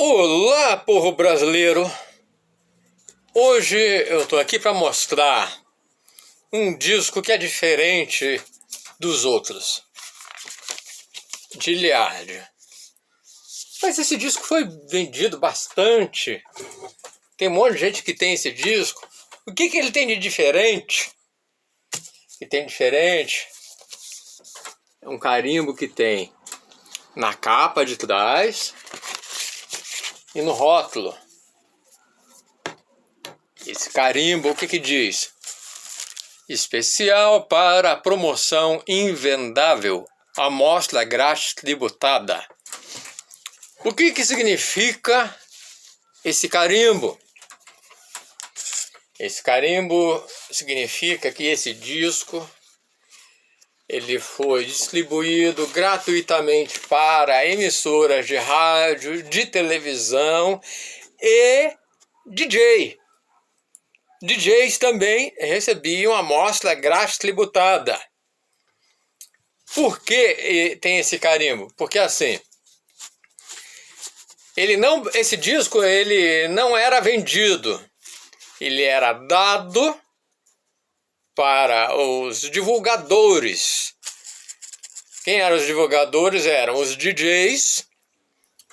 Olá, povo brasileiro! Hoje eu tô aqui para mostrar um disco que é diferente dos outros, de Lillard. Mas esse disco foi vendido bastante. Tem um monte de gente que tem esse disco. O que ele tem de diferente? Que tem diferente é um carimbo que tem na capa de trás e no rótulo. Esse carimbo, o que diz? Especial para a promoção invendável, amostra grátis tributada. O que significa esse carimbo? Esse carimbo significa que esse disco ele foi distribuído gratuitamente para emissoras de rádio, de televisão e DJ. DJs também recebiam amostra grátis tributada. Por que tem esse carimbo? Porque assim, esse disco ele não era vendido, ele era dado para os divulgadores. Quem eram os divulgadores? Eram os DJs,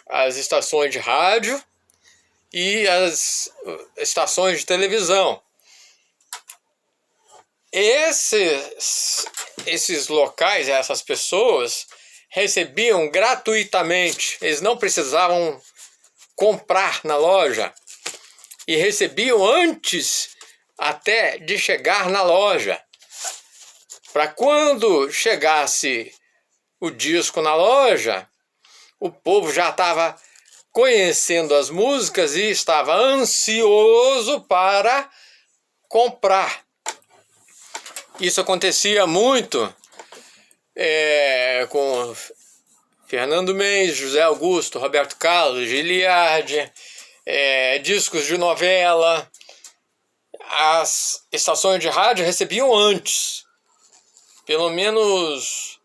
as estações de rádio e as estações de televisão. Esses locais, essas pessoas, recebiam gratuitamente. Eles não precisavam comprar na loja. E recebiam antes até de chegar na loja. Para quando chegasse o disco na loja, o povo já estava conhecendo as músicas e estava ansioso para comprar. Isso acontecia muito com Fernando Mendes, José Augusto, Roberto Carlos, Lillard, discos de novela. As estações de rádio recebiam antes, pelo menos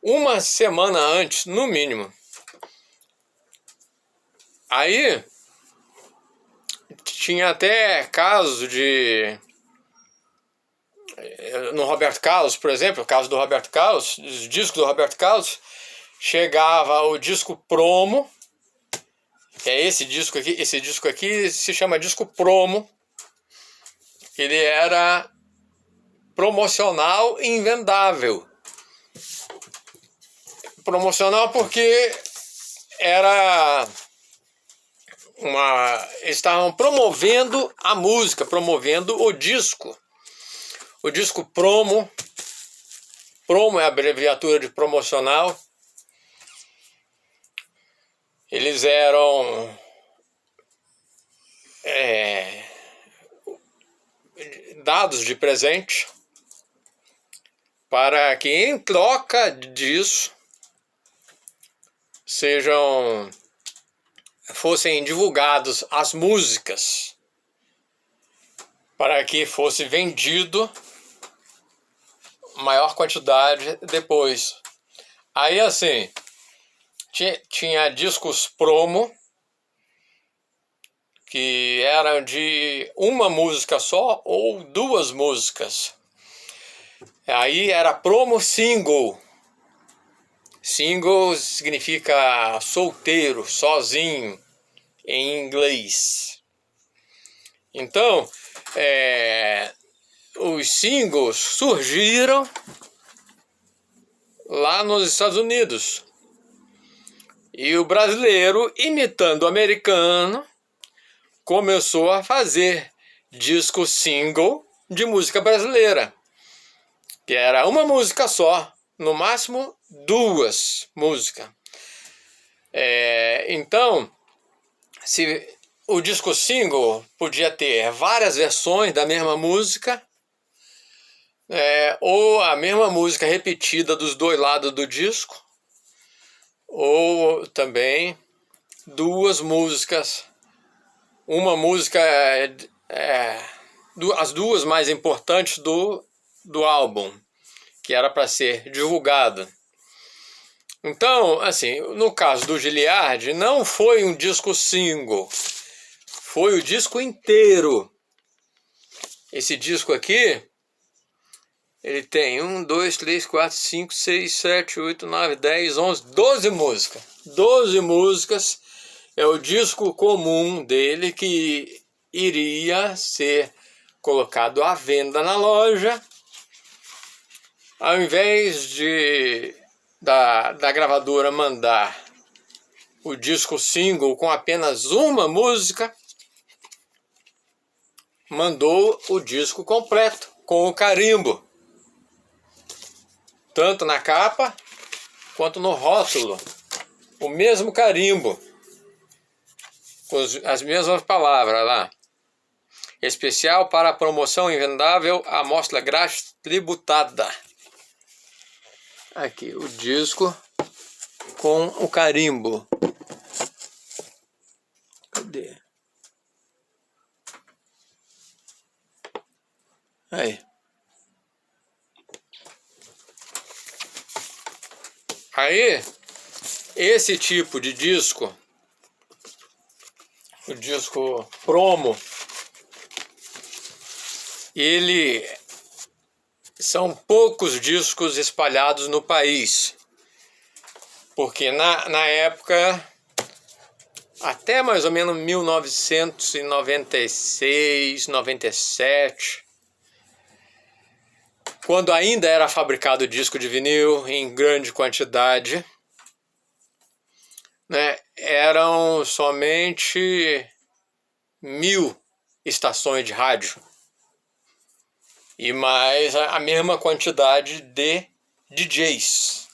uma semana antes, no mínimo. Aí tinha até caso de... No Roberto Carlos, por exemplo, o caso do Roberto Carlos, os discos do Roberto Carlos, chegava o disco promo, que é esse disco aqui se chama disco promo. Ele era promocional e invendável. Promocional porque eles estavam promovendo a música, promovendo o disco. O disco promo é a abreviatura de promocional. Eles eram dados de presente para que em troca disso fossem divulgados as músicas, para que fosse vendido maior quantidade depois. Aí assim, tinha discos promo que eram de uma música só ou duas músicas. Aí era promo single. Single significa solteiro, sozinho, em inglês. Então, os singles surgiram lá nos Estados Unidos. E o brasileiro, imitando o americano, começou a fazer disco single de música brasileira, que era uma música só, no máximo duas músicas. Então, se o disco single podia ter várias versões da mesma música, ou a mesma música repetida dos dois lados do disco, ou também duas músicas. Uma música, as duas mais importantes do álbum, que era para ser divulgado. Então, assim, no caso do Giliard, não foi um disco single, foi o disco inteiro. Esse disco aqui, ele tem 1, 2, 3, 4, 5, 6, 7, 8, 9, 10, 11, 12 músicas. 12 músicas é o disco comum dele que iria ser colocado à venda na loja, ao invés da gravadora mandar o disco single com apenas uma música, mandou o disco completo, com o carimbo, tanto na capa quanto no rótulo, o mesmo carimbo, com as mesmas palavras lá. Especial para a promoção invendável, amostra grátis tributada. Aqui, o disco com o carimbo. Cadê? Aí. Aí, esse tipo de disco, o disco promo, ele são poucos discos espalhados no país, porque na época, até mais ou menos 1996, 97, quando ainda era fabricado disco de vinil em grande quantidade, né, eram somente 1000 estações de rádio e mais a mesma quantidade de DJs.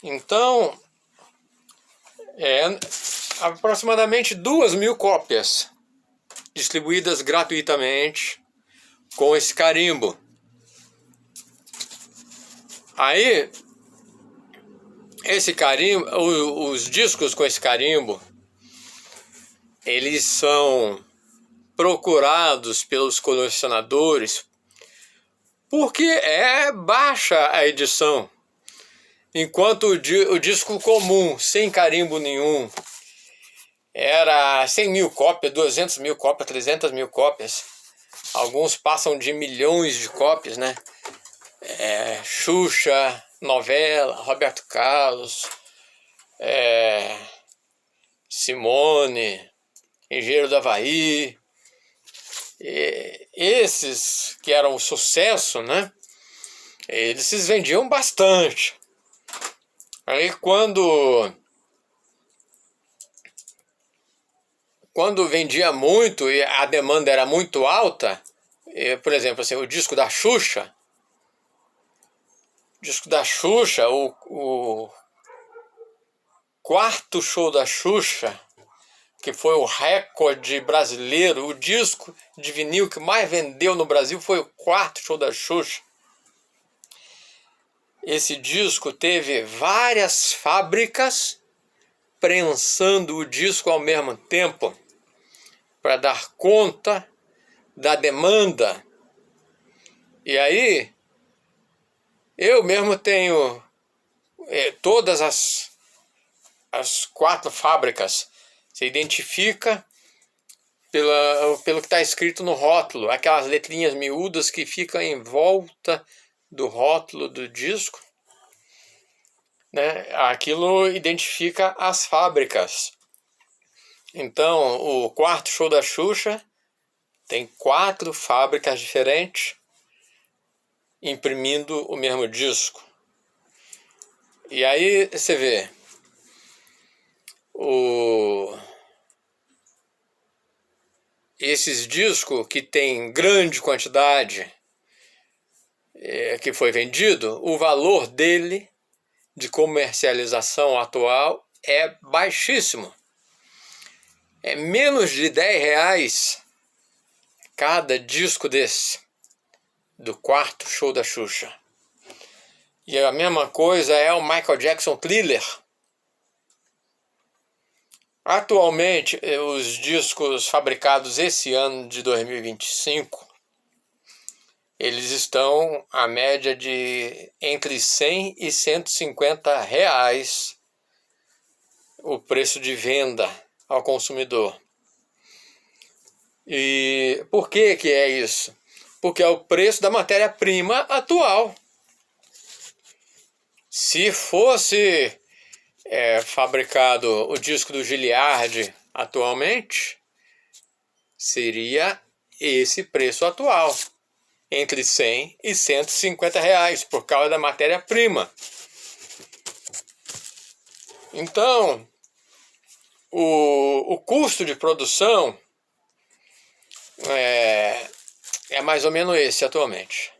Então, aproximadamente 2000 cópias distribuídas gratuitamente com esse carimbo. Aí, esse carimbo, os discos com esse carimbo, eles são procurados pelos colecionadores porque é baixa a edição. Enquanto o disco comum, sem carimbo nenhum, era 100 mil cópias, 200 mil cópias, 300 mil cópias. Alguns passam de milhões de cópias, né? Xuxa, novela, Roberto Carlos, Simone, Engenheiro do Havaí. Esses que eram o sucesso, né? Eles se vendiam bastante. Aí quando vendia muito e a demanda era muito alta, por exemplo, assim, o disco da Xuxa, o quarto show da Xuxa, que foi o recorde brasileiro, o disco de vinil que mais vendeu no Brasil foi o quarto show da Xuxa. Esse disco teve várias fábricas prensando o disco ao mesmo tempo para dar conta da demanda. E aí, eu mesmo tenho todas as 4 fábricas. Você identifica pelo que está escrito no rótulo, aquelas letrinhas miúdas que ficam em volta do rótulo do disco, né? Aquilo identifica as fábricas. Então, o quarto show da Xuxa tem 4 fábricas diferentes imprimindo o mesmo disco. E aí você vê esses discos que tem grande quantidade que foi vendido, o valor dele de comercialização atual é baixíssimo. É menos de R$10 cada disco desse, do quarto show da Xuxa. E a mesma coisa é o Michael Jackson Thriller. Atualmente, os discos fabricados esse ano de 2025 eles estão a média de entre 100 e 150 reais o preço de venda ao consumidor. E por que que é isso? Porque é o preço da matéria-prima atual. Se fosse fabricado o disco do Giliard atualmente, seria esse preço atual, entre 100 e 150 reais, por causa da matéria-prima. Então, o custo de produção é mais ou menos esse atualmente.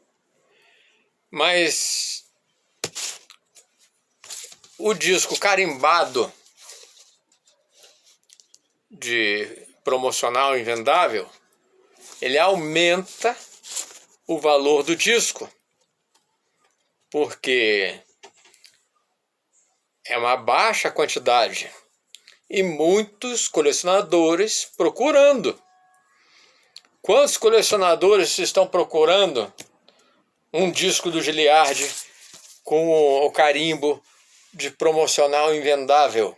Mas o disco carimbado de promocional invendável, ele aumenta o valor do disco, porque é uma baixa quantidade e muitos colecionadores procurando. Quantos colecionadores estão procurando um disco do Giliard com o carimbo de promocional invendável?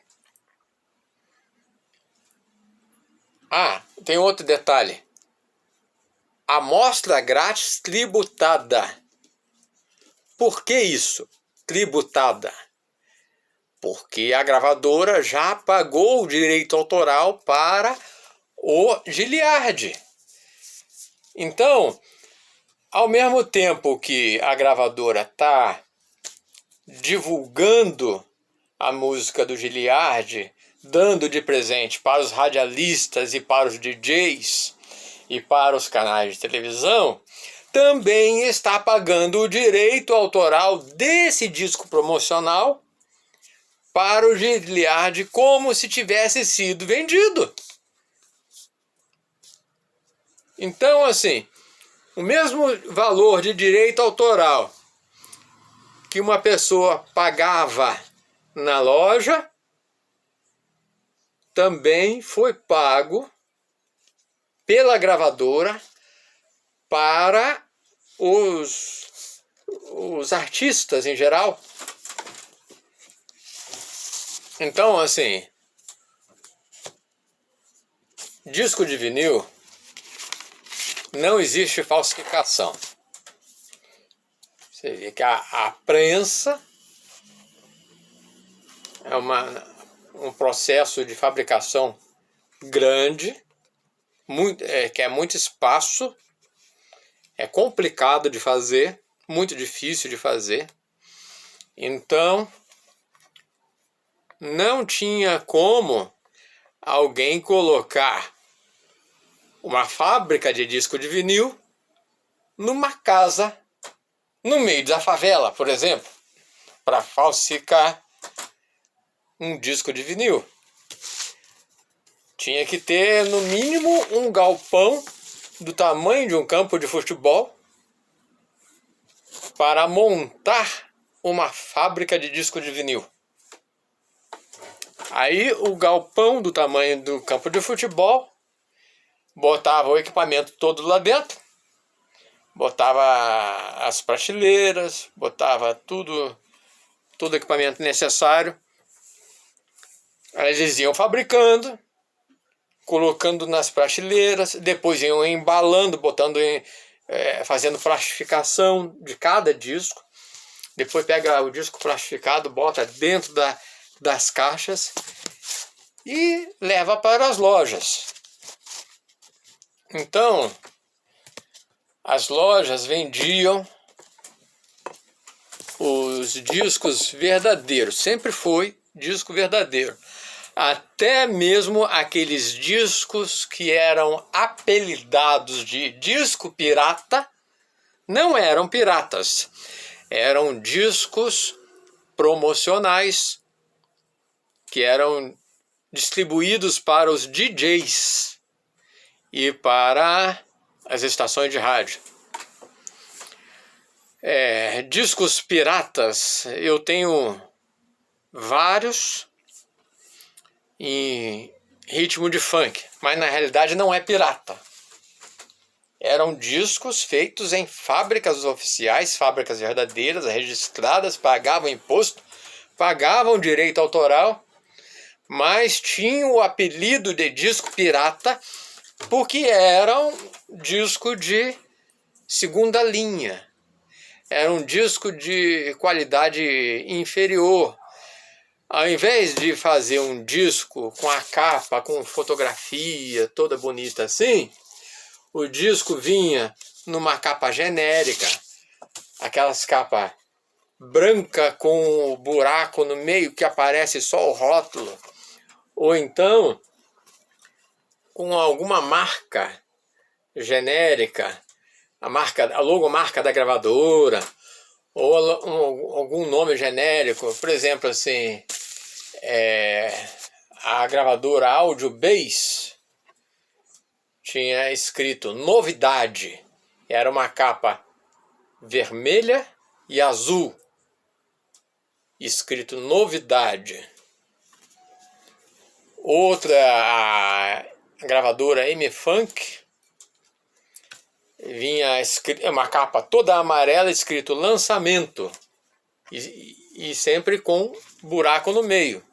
Ah, tem outro detalhe. Amostra grátis tributada. Por que isso? Tributada. Porque a gravadora já pagou o direito autoral para o Giliard. Então, ao mesmo tempo que a gravadora está divulgando a música do Giliard, dando de presente para os radialistas e para os DJs e para os canais de televisão, também está pagando o direito autoral desse disco promocional para o Giliard como se tivesse sido vendido. Então, assim, o mesmo valor de direito autoral que uma pessoa pagava na loja, também foi pago pela gravadora para os artistas em geral. Então, assim, disco de vinil não existe falsificação. Você vê que a prensa é um processo de fabricação grande, que é muito espaço, é complicado de fazer, muito difícil de fazer. Então, não tinha como alguém colocar uma fábrica de disco de vinil numa casa no meio da favela, por exemplo, para falsificar um disco de vinil. Tinha que ter, no mínimo, um galpão do tamanho de um campo de futebol para montar uma fábrica de disco de vinil. Aí o galpão do tamanho do campo de futebol botava o equipamento todo lá dentro, botava as prateleiras, botava todo o equipamento necessário. Aí eles iam fabricando, colocando nas prateleiras, depois iam embalando, fazendo plastificação de cada disco. Depois pega o disco plastificado, bota dentro das caixas e leva para as lojas. Então, as lojas vendiam os discos verdadeiros, sempre foi disco verdadeiro. Até mesmo aqueles discos que eram apelidados de disco pirata, não eram piratas, eram discos promocionais que eram distribuídos para os DJs e para as estações de rádio. Discos piratas, eu tenho vários em ritmo de funk, mas na realidade não é pirata. Eram discos feitos em fábricas oficiais, fábricas verdadeiras, registradas, pagavam imposto, pagavam direito autoral, mas tinham o apelido de disco pirata porque eram disco de segunda linha. Era um disco de qualidade inferior. Ao invés de fazer um disco com a capa, com fotografia toda bonita assim, o disco vinha numa capa genérica, aquelas capas branca com o buraco no meio que aparece só o rótulo, ou então com alguma marca genérica, a logomarca da gravadora, ou algum nome genérico, por exemplo, assim, a gravadora Audio Base tinha escrito Novidade, era uma capa vermelha e azul, escrito Novidade. Outra, a gravadora M-Funk, vinha uma capa toda amarela escrito Lançamento, e sempre com buraco no meio.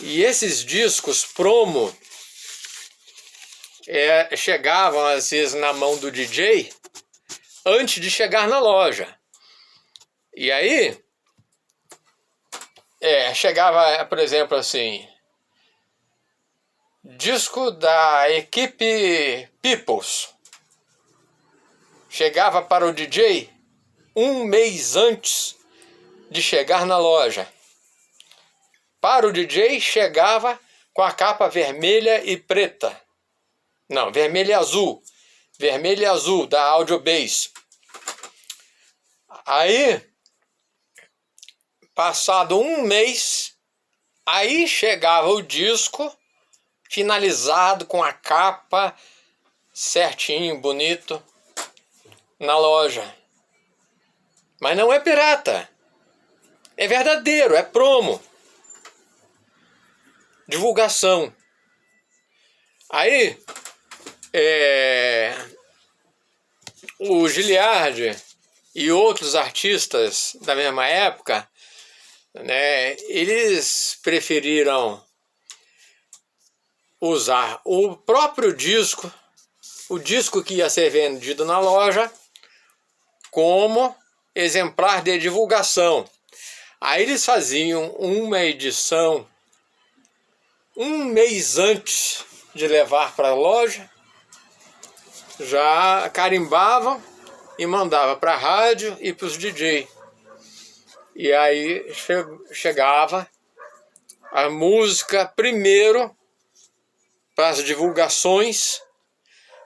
E esses discos promo chegavam às vezes na mão do DJ antes de chegar na loja. E aí chegava, por exemplo, assim, disco da equipe Peoples. Chegava para o DJ um mês antes de chegar na loja. Para o DJ chegava com a capa vermelha e preta. Não, vermelha e azul. Vermelha e azul da Audio Base. Aí, passado um mês, aí chegava o disco finalizado com a capa certinho, bonito, na loja. Mas não é pirata. É verdadeiro, é promo. Divulgação. Aí, o Giliard e outros artistas da mesma época, né, eles preferiram usar o próprio disco, o disco que ia ser vendido na loja, como exemplar de divulgação. Aí eles faziam uma edição um mês antes de levar para a loja, já carimbavam e mandava para a rádio e para os DJ. E aí chegava a música primeiro para as divulgações,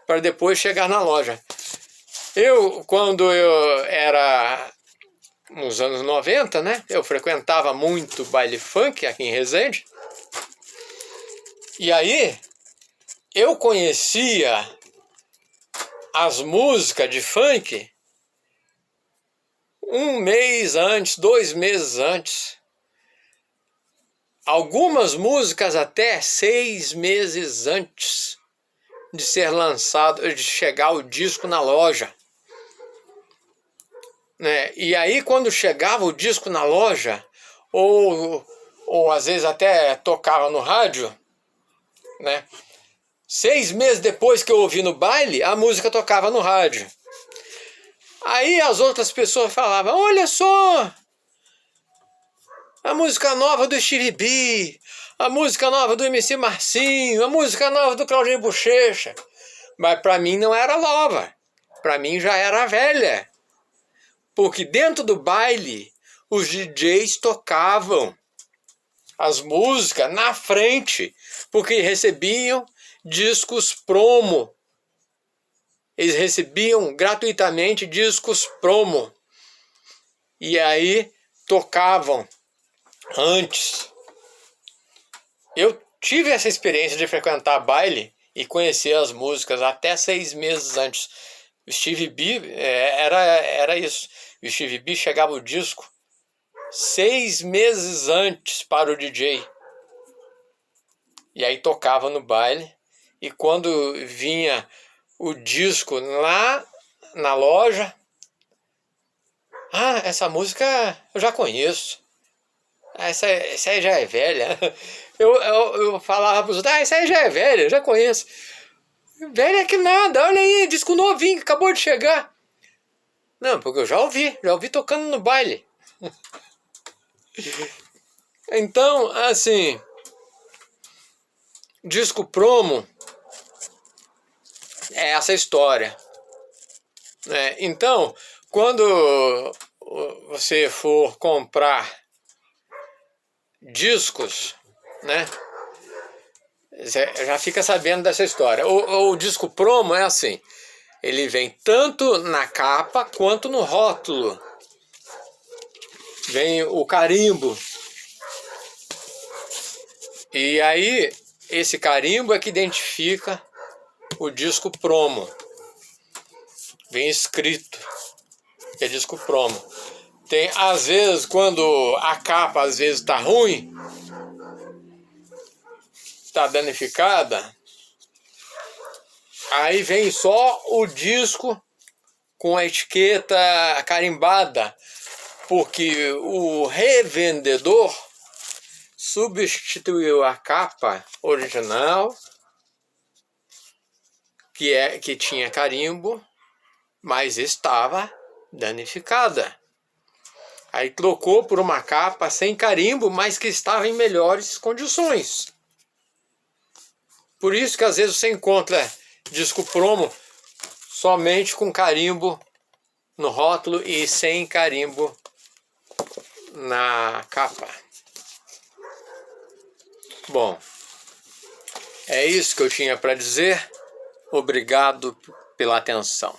para depois chegar na loja. Quando eu era nos anos 90, né, eu frequentava muito baile funk aqui em Resende. E aí eu conhecia as músicas de funk um mês antes, 2 meses antes. Algumas músicas até 6 meses antes de ser lançado, de chegar o disco na loja. Né? E aí quando chegava o disco na loja, ou às vezes até tocava no rádio, né? 6 meses depois que eu ouvi no baile, a música tocava no rádio. Aí as outras pessoas falavam, olha só, a música nova do Stevie B, a música nova do MC Marcinho, a música nova do Claudinho Bochecha. Mas para mim não era nova, para mim já era velha. Porque dentro do baile, os DJs tocavam as músicas na frente, porque recebiam discos promo. Eles recebiam gratuitamente discos promo. E aí tocavam antes. Eu tive essa experiência de frequentar baile e conhecer as músicas até 6 meses antes. O Stevie B era isso. O Stevie B chegava o disco 6 meses antes para o DJ. E aí tocava no baile. E quando vinha o disco lá na loja. Ah, essa música eu já conheço. Essa aí já é velha. Eu falava para os outros, essa aí já é velha, eu já conheço. Velha que nada, olha aí, disco novinho que acabou de chegar. Não, porque eu já ouvi tocando no baile. Então, assim, disco promo é essa história, né? Então, quando você for comprar discos, né? Já fica sabendo dessa história. O disco promo é assim, ele vem tanto na capa quanto no rótulo. Vem o carimbo. E aí, esse carimbo é que identifica o disco promo. Vem escrito que é disco promo. Tem, às vezes, quando a capa às vezes tá ruim, tá danificada, aí vem só o disco com a etiqueta carimbada, porque o revendedor substituiu a capa original, que tinha carimbo, mas estava danificada. Aí trocou por uma capa sem carimbo, mas que estava em melhores condições. Por isso que às vezes você encontra disco promo somente com carimbo no rótulo e sem carimbo na capa. Bom, é isso que eu tinha para dizer. Obrigado pela atenção.